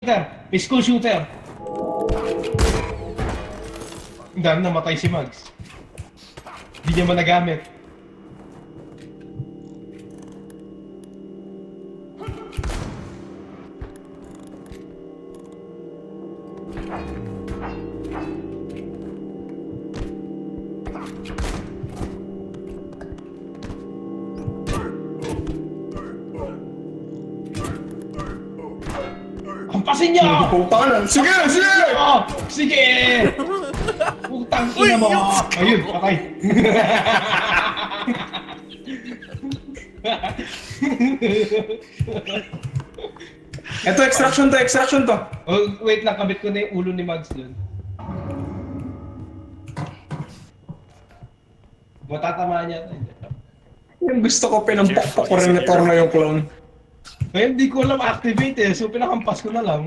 May school shooter. Ang dami namatay si Mags. Hindi niya managamit. Hampasin niya! Putang. Sige, sige! Oh, sige! Putang ina mo! Ayun, patay. Ito, extraction to. Oh, wait lang, kabit ko na yung ulo ni Mags dun. Matatamaan niya. Yung gusto ko, pinampakpak ko rin na torna yung clown. Ngayon, di ko alam activate eh. So, pinakampas ko na lang.